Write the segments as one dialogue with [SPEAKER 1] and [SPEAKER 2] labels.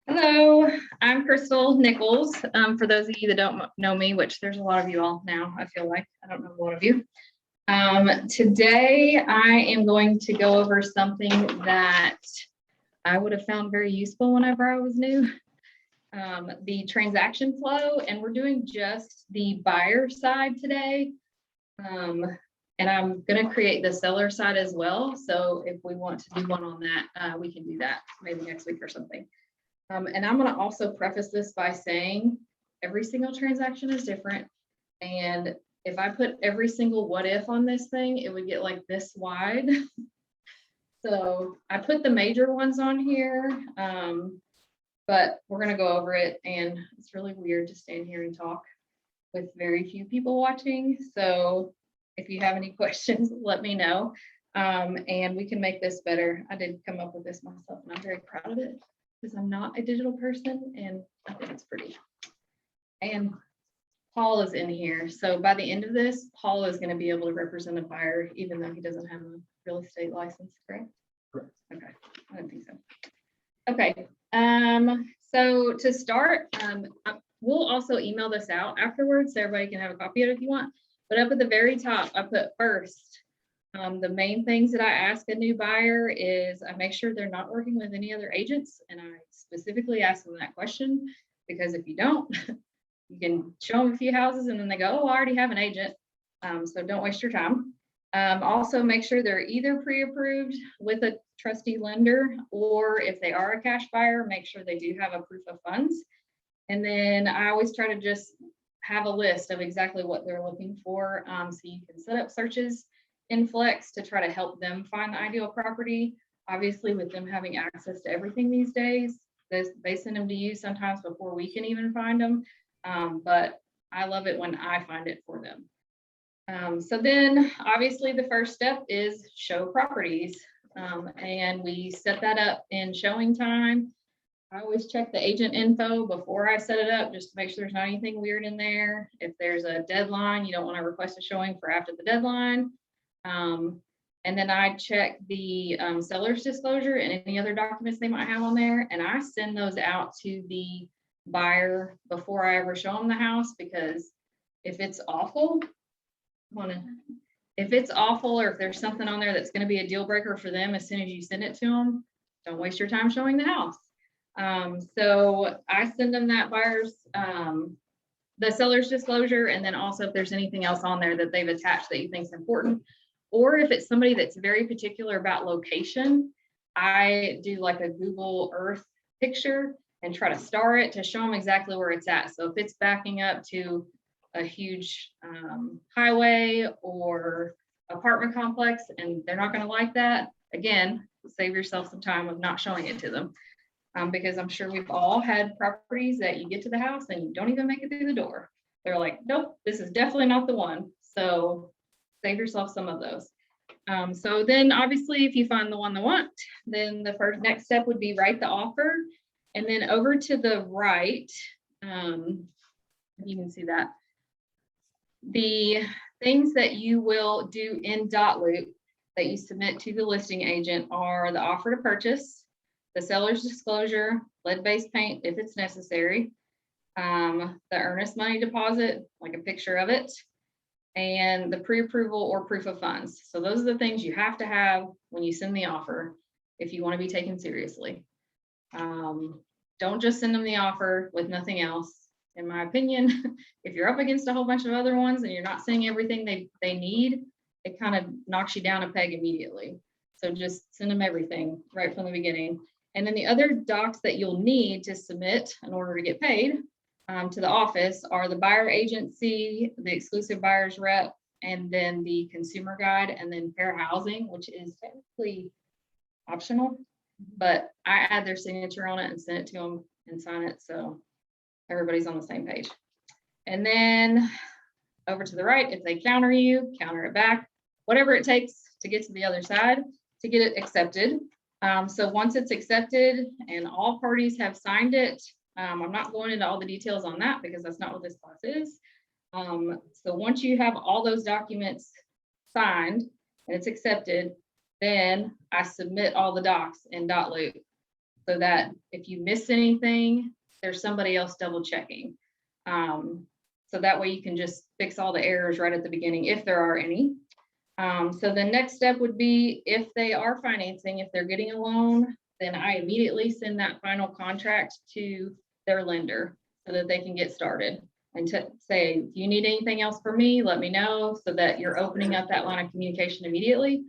[SPEAKER 1] Hello, I'm Crystal Nichols. For those of you that don't know me, which there's a lot of you all now, I feel like I don't know a lot of you. Today I am going to go over something that I would have found very useful whenever I was new. The transaction flow, and we're doing just the buyer side today. And I'm going to create the seller side as well. So if we want to do one on that, we can do that maybe next week or something. And I'm going to also preface this by saying every single transaction is different. And if I put every single what if on this thing, it would get like this wide. So I put the major ones on here, but we're going to go over it. And it's really weird to stand here and talk with very few people watching. So if you have any questions, let me know. And we can make this better. I did come up with this myself and I'm very proud of it, because I'm not a digital person and I think it's pretty. And Paul is in here. So by the end of this, Paul is going to be able to represent a buyer, even though he doesn't have a real estate license, correct?
[SPEAKER 2] Correct.
[SPEAKER 1] Okay, I didn't think so. Okay, so to start, we'll also email this out afterwards so everybody can have a copy of it if you want. But up at the very top, I put first. The main things that I ask a new buyer is I make sure they're not working with any other agents. And I specifically ask them that question, because if you don't, you can show them a few houses and then they go, oh, I already have an agent. So don't waste your time. Also make sure they're either pre-approved with a trustee lender, or if they are a cash buyer, make sure they do have a proof of funds. And then I always try to just have a list of exactly what they're looking for. So you can set up searches in Flex to try to help them find the ideal property. Obviously, with them having access to everything these days, they send them to you sometimes before we can even find them. But I love it when I find it for them. So then obviously the first step is show properties. And we set that up in showing time. I always check the agent info before I set it up, just to make sure there's not anything weird in there. If there's a deadline, you don't want to request a showing for after the deadline. And then I check the seller's disclosure and any other documents they might have on there. And I send those out to the buyer before I ever show them the house, because if it's awful, or if there's something on there that's going to be a deal breaker for them, as soon as you send it to them, don't waste your time showing the house. So I send them that buyer's, the seller's disclosure, and then also if there's anything else on there that they've attached that you think is important, or if it's somebody that's very particular about location, I do like a Google Earth picture and try to star it to show them exactly where it's at. So if it's backing up to a huge highway or apartment complex and they're not going to like that, again, save yourself some time of not showing it to them. Because I'm sure we've all had properties that you get to the house and you don't even make it through the door. They're like, nope, this is definitely not the one. So save yourself some of those. So then obviously if you find the one they want, then the next step would be write the offer. And then over to the right, you can see that the things that you will do in .loop that you submit to the listing agent are the offer to purchase, the seller's disclosure, lead-based paint if it's necessary, the earnest money deposit, like a picture of it, and the pre-approval or proof of funds. So those are the things you have to have when you send the offer if you want to be taken seriously. Don't just send them the offer with nothing else. In my opinion, if you're up against a whole bunch of other ones and you're not seeing everything they need, it kind of knocks you down a peg immediately. So just send them everything right from the beginning. And then the other docs that you'll need to submit in order to get paid to the office are the buyer agency, the exclusive buyer's rep, and then the consumer guide, and then fair housing, which is technically optional, but I add their signature on it and send it to them and sign it so everybody's on the same page. And then over to the right, if they counter you, counter it back, whatever it takes to get to the other side to get it accepted. So once it's accepted and all parties have signed it, I'm not going into all the details on that because that's not what this class is. So once you have all those documents signed and it's accepted, Then I submit all the docs in .loop so that if you miss anything, there's somebody else double checking. So that way you can just fix all the errors right at the beginning if there are any. So the next step would be if they are financing, if they're getting a loan, then I immediately send that final contract to their lender so that they can get started and to say, if you need anything else from me, let me know, so that you're opening up that line of communication immediately.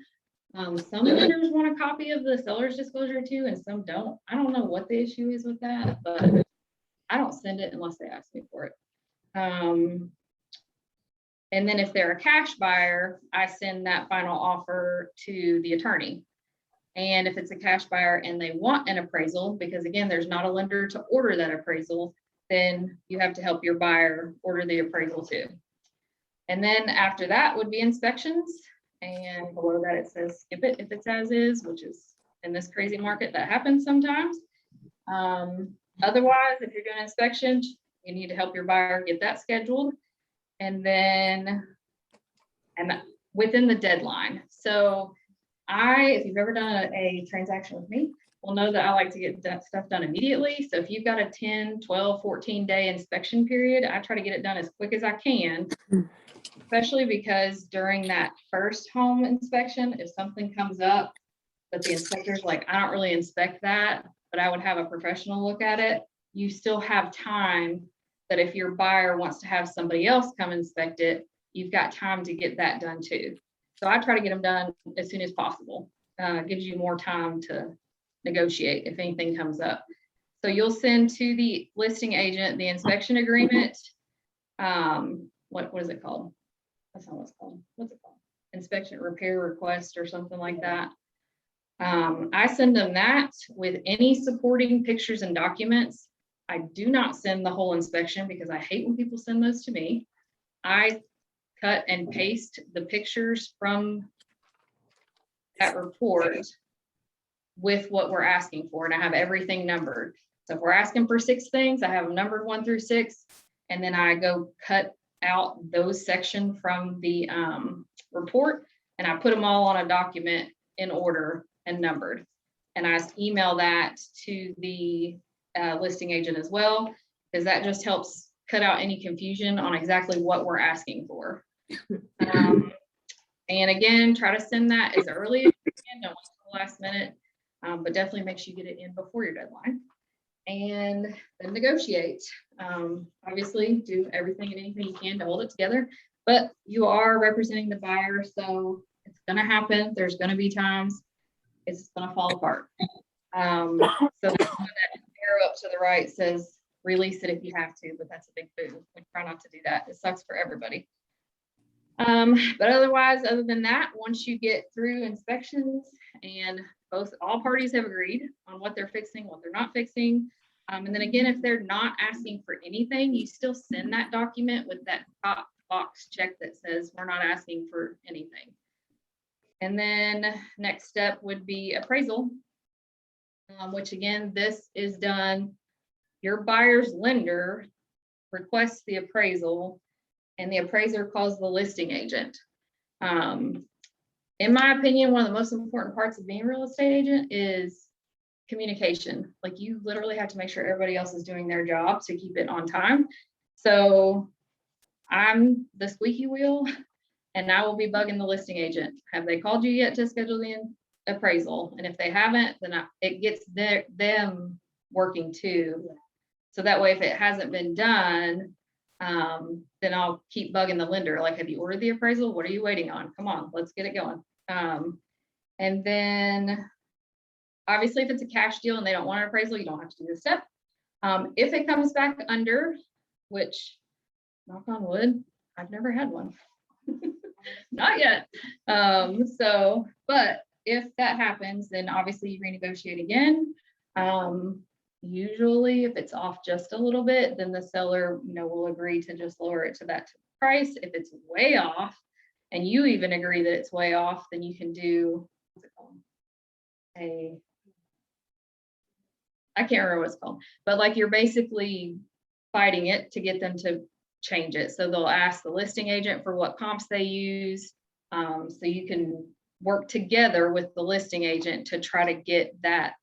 [SPEAKER 1] Some lenders want a copy of the seller's disclosure too, and some don't. I don't know what the issue is with that, but I don't send it unless they ask me for it. And then if they're a cash buyer, I send that final offer to the attorney. And if it's a cash buyer and they want an appraisal, because again, there's not a lender to order that appraisal, then you have to help your buyer order the appraisal too. And then after that would be inspections. And below that it says skip it if it's as is, which is in this crazy market that happens sometimes. Otherwise, if you're doing inspections, you need to help your buyer get that scheduled. And then within the deadline. So if you've ever done a transaction with me, will know that I like to get that stuff done immediately. So if you've got a 10, 12, 14 day inspection period, I try to get it done as quick as I can, especially because during that first home inspection, if something comes up that the inspector's like, I don't really inspect that, but I would have a professional look at it, you still have time that if your buyer wants to have somebody else come inspect it, you've got time to get that done too. So I try to get them done as soon as possible. Gives you more time to negotiate if anything comes up. So you'll send to the listing agent the inspection agreement. What is it called? That's not what it's called. What's it called? Inspection repair request or something like that. I send them that with any supporting pictures and documents. I do not send the whole inspection because I hate when people send those to me. I cut and paste the pictures from that report with what we're asking for, and I have everything numbered. So if we're asking for 6 things, I have them numbered 1 through 6, and then I go cut out those sections from the report, and I put them all on a document in order and numbered, and I email that to the listing agent as well, because that just helps cut out any confusion on exactly what we're asking for. And again, try to send that as early as you can, don't wait till the last minute, but definitely make sure you get it in before your deadline. And then negotiate. Obviously, do everything and anything you can to hold it together, but you are representing the buyer, so it's going to happen. There's going to be times it's going to fall apart. So that arrow up to the right says release it if you have to, but that's a big boo. We try not to do that. It sucks for everybody. But otherwise, other than that, once you get through inspections and all parties have agreed on what they're fixing, what they're not fixing. And then again, if they're not asking for anything, you still send that document with that top box check that says we're not asking for anything. And then next step would be appraisal, which again, this is done. Your buyer's lender requests the appraisal, and the appraiser calls the listing agent. In my opinion, one of the most important parts of being a real estate agent is communication. Like, you literally have to make sure everybody else is doing their job to keep it on time. So I'm the squeaky wheel, and I will be bugging the listing agent. Have they called you yet to schedule the appraisal? And if they haven't, then it gets them working too. So that way, if it hasn't been done, then I'll keep bugging the lender. Like, have you ordered the appraisal? What are you waiting on? Come on, let's get it going. And then obviously, if it's a cash deal and they don't want an appraisal, you don't have to do this step. If it comes back under, which, knock on wood, I've never had one. Not yet. But if that happens, then obviously you renegotiate again. Usually if it's off just a little bit, then the seller, will agree to just lower it to that price. If it's way off and you even agree that it's way off, then you can do, what's it called? I can't remember what it's called, but like, you're basically fighting it to get them to change it. So they'll ask the listing agent for what comps they use. So you can work together with the listing agent to try to get that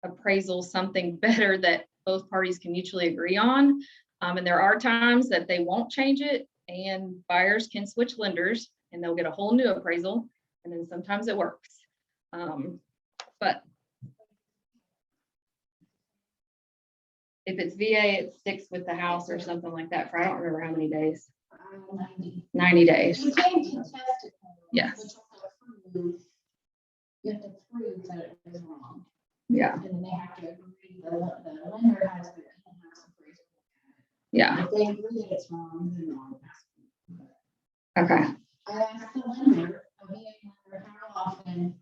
[SPEAKER 1] appraisal something better that both parties can mutually agree on. And there are times that they won't change it, and buyers can switch lenders and they'll get a whole new appraisal. And then sometimes it works. But if it's VA, it sticks with the house or something like that for I don't remember how many days. 90 days.
[SPEAKER 2] You can contest it.
[SPEAKER 1] Yes.
[SPEAKER 2] You have to prove that it was wrong.
[SPEAKER 1] Yeah.
[SPEAKER 2] And then they have to agree, the lender has to in-house appraisal.
[SPEAKER 1] Yeah.
[SPEAKER 2] If they agree that it's wrong, then I'll ask them.
[SPEAKER 1] Okay.
[SPEAKER 2] I asked the lender, how often,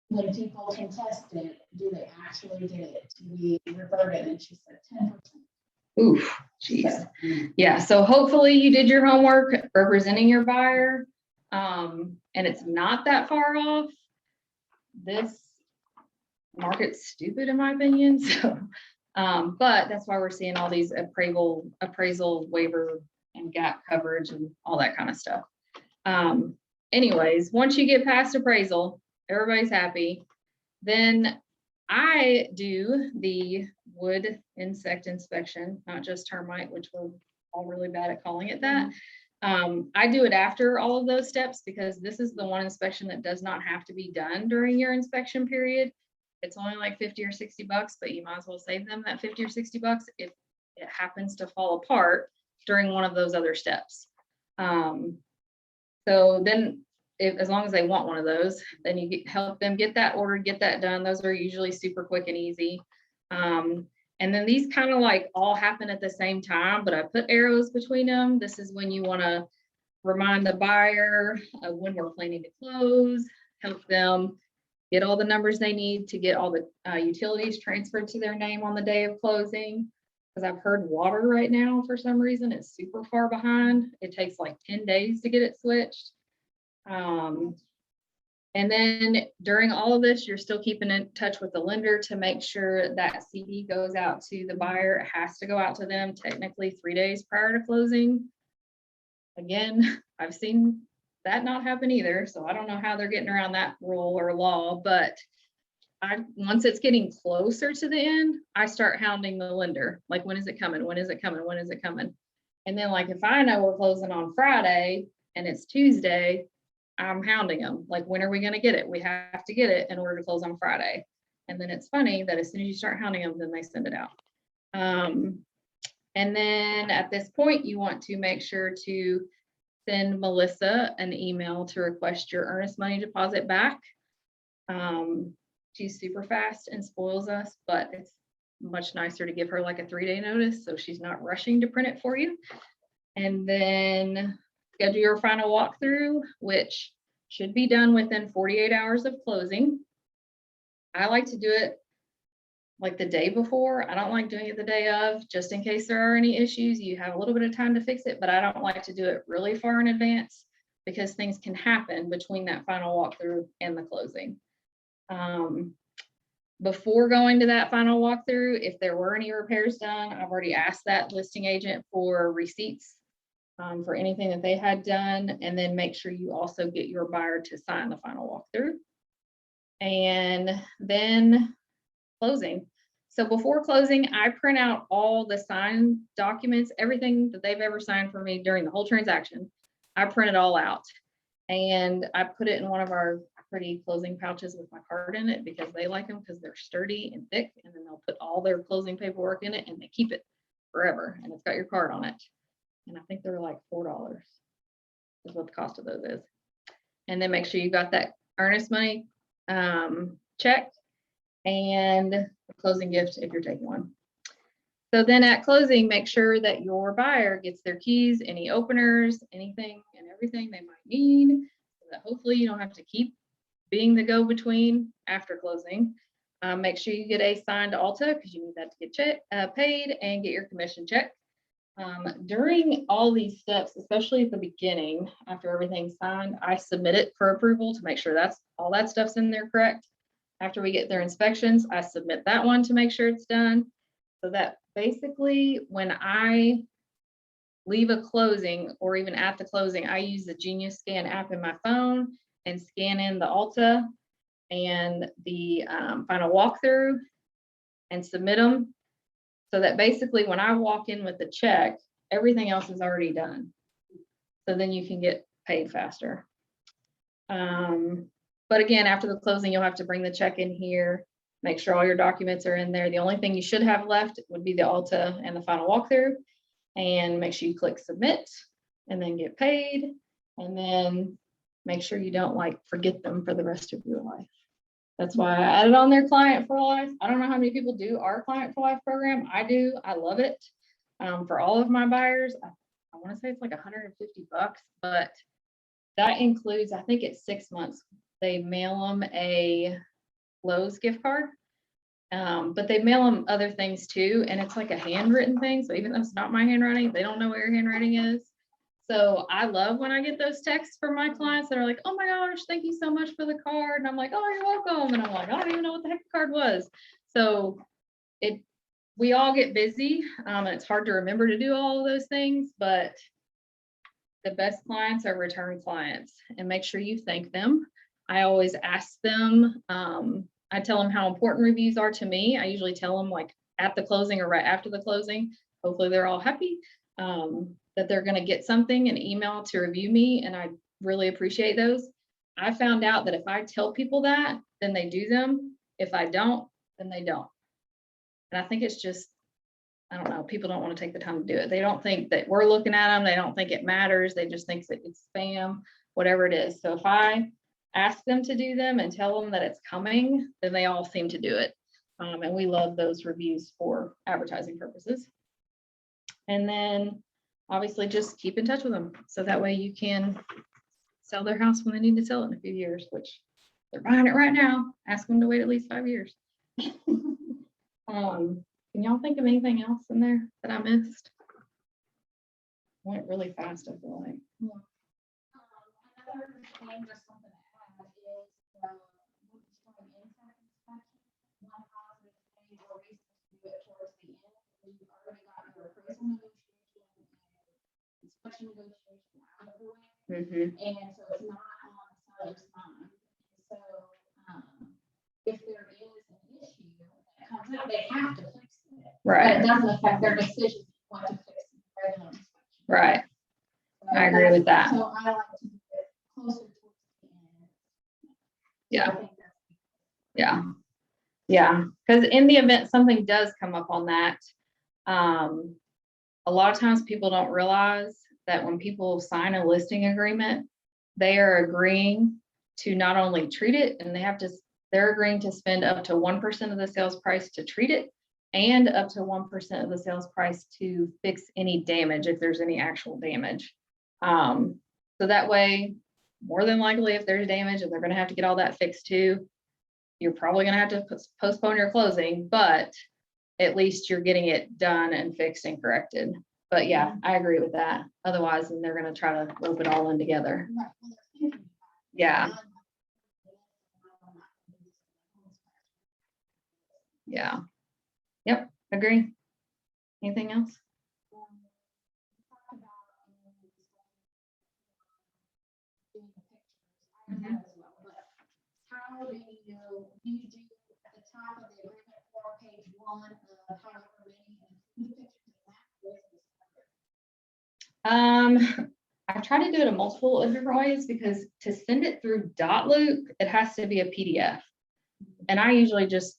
[SPEAKER 2] when people contest it, do they actually get it to be reverted? And she said 10%.
[SPEAKER 1] Oof, geez. Yeah, so hopefully you did your homework representing your buyer, and it's not that far off. This market's stupid in my opinion, so, but that's why we're seeing all these appraisal waiver and gap coverage and all that kind of stuff. Anyways, once you get past appraisal, everybody's happy. Then I do the wood insect inspection, not just termite, which we're all really bad at calling it that. I do it after all of those steps because this is the one inspection that does not have to be done during your inspection period. It's only like 50 or 60 bucks, but you might as well save them that 50 or 60 bucks if it happens to fall apart during one of those other steps. So then as long as they want one of those, then you help them get that ordered, get that done. Those are usually super quick and easy. And then these kind of like all happen at the same time, but I put arrows between them. This is when you want to remind the buyer of when we're planning to close, help them get all the numbers they need to get all the utilities transferred to their name on the day of closing. Because I've heard water right now, for some reason, it's super far behind. It takes like 10 days to get it switched. And then during all of this, you're still keeping in touch with the lender to make sure that CD goes out to the buyer. It has to go out to them technically 3 days prior to closing. Again, I've seen that not happen either. So I don't know how they're getting around that rule or law, but once it's getting closer to the end, I start hounding the lender. Like, when is it coming? When is it coming? When is it coming? And then like, if I know we're closing on Friday and it's Tuesday, I'm hounding them. Like, when are we going to get it? We have to get it in order to close on Friday. And then it's funny that as soon as you start hounding them, then they send it out. And then at this point, you want to make sure to send Melissa an email to request your earnest money deposit back. She's super fast and spoils us, but it's much nicer to give her like a 3-day notice so she's not rushing to print it for you. And then schedule your final walkthrough, which should be done within 48 hours of closing. I like to do it like the day before. I don't like doing it the day of, just in case there are any issues. You have a little bit of time to fix it, but I don't like to do it really far in advance because things can happen between that final walkthrough and the closing. Before going to that final walkthrough, if there were any repairs done, I've already asked that listing agent for receipts for anything that they had done, and then make sure you also get your buyer to sign the final walkthrough. And then closing. So before closing, I print out all the signed documents, everything that they've ever signed for me during the whole transaction. I print it all out and I put it in one of our pretty closing pouches with my card in it because they like them because they're sturdy and thick, and then they'll put all their closing paperwork in it and they keep it forever, and it's got your card on it. And I think they're like $4 is what the cost of those is. And then make sure you got that earnest money check and a closing gift if you're taking one. So then at closing, make sure that your buyer gets their keys, any openers, anything and everything they might need, so that hopefully you don't have to keep being the go-between after closing. Make sure you get a signed Alta because you need that to get paid, and get your commission check. During all these steps, especially at the beginning, after everything's signed, I submit it for approval to make sure that's all that stuff's in there correct. After we get their inspections, I submit that one to make sure it's done. So that basically when I leave a closing or even at the closing, I use the Genius Scan app in my phone, and scan in the Alta and the final walkthrough and submit them. So that basically when I walk in with the check, everything else is already done. So then you can get paid faster. But again, after the closing, you'll have to bring the check in here, make sure all your documents are in there. The only thing you should have left would be the Alta and the final walkthrough, and make sure you click submit and then get paid. And then make sure you don't like forget them for the rest of your life. That's why I added on their client for life. I don't know how many people do our client for life program. I do. I love it. For all of my buyers, I want to say it's like $150, but that includes, I think it's 6 months. They mail them a Lowe's gift card, but they mail them other things too. And it's like a handwritten thing. So even though it's not my handwriting, they don't know what your handwriting is. So I love when I get those texts from my clients that are like, oh my gosh, thank you so much for the card. And I'm like, oh, you're welcome. And I'm like, I don't even know what the heck the card was. So we all get busy, and it's hard to remember to do all of those things, but the best clients are return clients, and make sure you thank them. I always ask them, I tell them how important reviews are to me. I usually tell them like at the closing or right after the closing. Hopefully they're all happy that they're going to get something, an email to review me, and I really appreciate those. I found out that if I tell people that, then they do them. If I don't, then they don't. And I think it's just, I don't know, people don't want to take the time to do it. They don't think that we're looking at them. They don't think it matters. They just think that it's spam, whatever it is. So if I ask them to do them and tell them that it's coming, then they all seem to do it. And we love those reviews for advertising purposes. And then obviously just keep in touch with them. So that way you can sell their house when they need to sell it in a few years, which they're buying it right now. Ask them to wait at least 5 years. Can y'all think of anything else in there that I missed? Went really fast, I feel like.
[SPEAKER 2] Another thing, just something to add is, when you start an inside inspection, one positive thing or reason to do it towards the end, when you've already got your appraisal negotiation and inspection negotiation out of the way. And so it's not on the seller's mind. And so, if there is an issue that comes up, they have to fix it.
[SPEAKER 1] Right.
[SPEAKER 2] But it doesn't affect their decision what to fix in the regular inspection.
[SPEAKER 1] Right.
[SPEAKER 2] So
[SPEAKER 1] I agree with that.
[SPEAKER 2] So I like to do it closer towards the end.
[SPEAKER 1] Yeah.
[SPEAKER 2] I think that's
[SPEAKER 1] Yeah. Yeah. Because in the event something does come up on that, a lot of times people don't realize that when people sign a listing agreement, they are agreeing to not only treat it, and they're agreeing to spend up to 1% of the sales price to treat it, and up to 1% of the sales price to fix any damage if there's any actual damage. So that way, more than likely, if there's damage and they're going to have to get all that fixed too, you're probably going to have to postpone your closing, but at least you're getting it done and fixed and corrected. But yeah, I agree with that. Otherwise, then they're going to try to rope it all in together.
[SPEAKER 2] right. Well, they're thinking about it.
[SPEAKER 1] Yeah. Yeah. Yep. Agree. Anything else?
[SPEAKER 2] We talked about doing the pictures. I do that as well, but how do you do at the top of the agreement form, page 1 of however many, and pictures in that?
[SPEAKER 1] I try to do it a multiple of different ways, because to send it through Dotloop, it has to be a PDF. And I usually just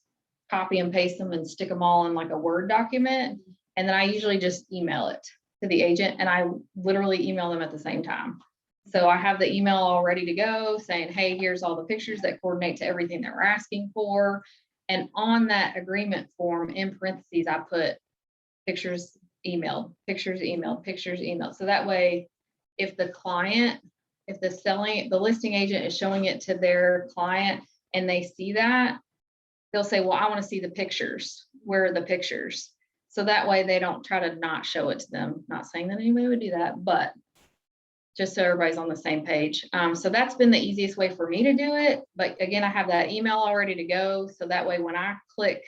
[SPEAKER 1] copy and paste them and stick them all in like a Word document. And then I usually just email it to the agent, and I literally email them at the same time. So I have the email all ready to go saying, hey, here's all the pictures that coordinate to everything that we're asking for. And on that agreement form, in parentheses, I put pictures emailed, pictures emailed, pictures emailed. So that way, if the listing agent is showing it to their client and they see that, they'll say, well, I want to see the pictures. Where are the pictures? So that way they don't try to not show it to them. Not saying that anybody would do that, but just so everybody's on the same page. So that's been the easiest way for me to do it. But again, I have that email all ready to go. So that way, when I click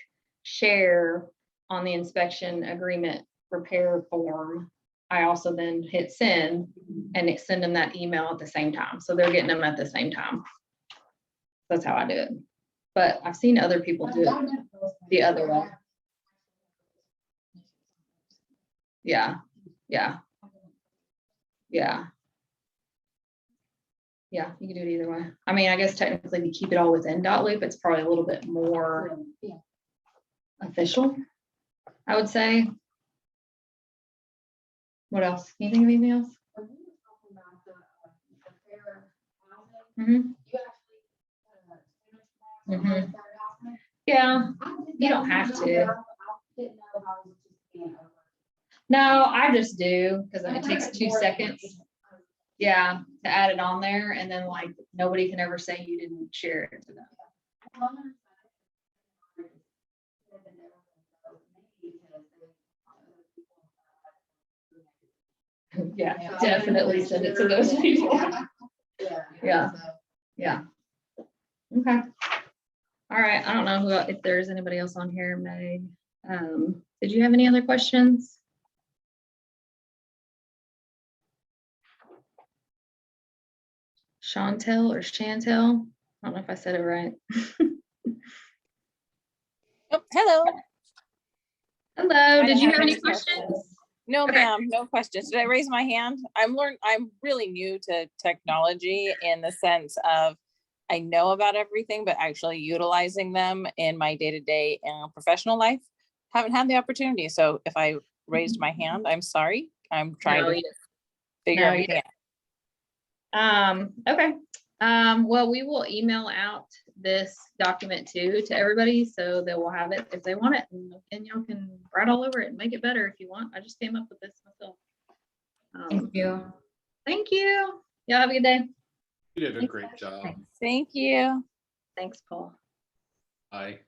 [SPEAKER 1] share on the inspection agreement repair form, I also then hit send and send them that email at the same time. So they're getting them at the same time. That's how I do it. But I've seen other people do it the other way. Yeah, yeah, yeah. Yeah, you can do it either way. I mean, I guess technically to keep it all within loop, it's probably a little bit more official, I would say. What else? Can you think of anything else? Mm-hmm. Mm-hmm. Yeah, you don't have to. No, I just do because it takes 2 seconds. Yeah, to add it on there, and then like nobody can ever say you didn't share it to them. Yeah, definitely send it to those people. Yeah. Yeah. Okay. All right. I don't know if there's anybody else on here, Meg. Did you have any other questions? Chantel or Chantel? I don't know if I said it right.
[SPEAKER 3] Oh, hello.
[SPEAKER 1] Hello.
[SPEAKER 3] I
[SPEAKER 1] Did
[SPEAKER 3] don't
[SPEAKER 1] you
[SPEAKER 3] have
[SPEAKER 1] have any
[SPEAKER 3] any
[SPEAKER 1] questions?
[SPEAKER 3] questions. No,
[SPEAKER 1] Okay.
[SPEAKER 3] ma'am, no questions. Did I raise my hand? I'm really new to technology in the sense of I know about everything, but actually utilizing them in my day-to-day and professional life, haven't had the opportunity. So if I raised my hand, I'm sorry. I'm trying to figure
[SPEAKER 1] no, you
[SPEAKER 3] everything out.
[SPEAKER 1] Okay. Well, we will email out this document to everybody so they will have it if they want it, and y'all can write all over it and make it better if you want. I just came up with this myself.
[SPEAKER 4] Thank you.
[SPEAKER 1] Thank you. Y'all have a good day.
[SPEAKER 5] You did a great job.
[SPEAKER 3] Thank you.
[SPEAKER 1] Thanks, Paul.
[SPEAKER 5] Bye.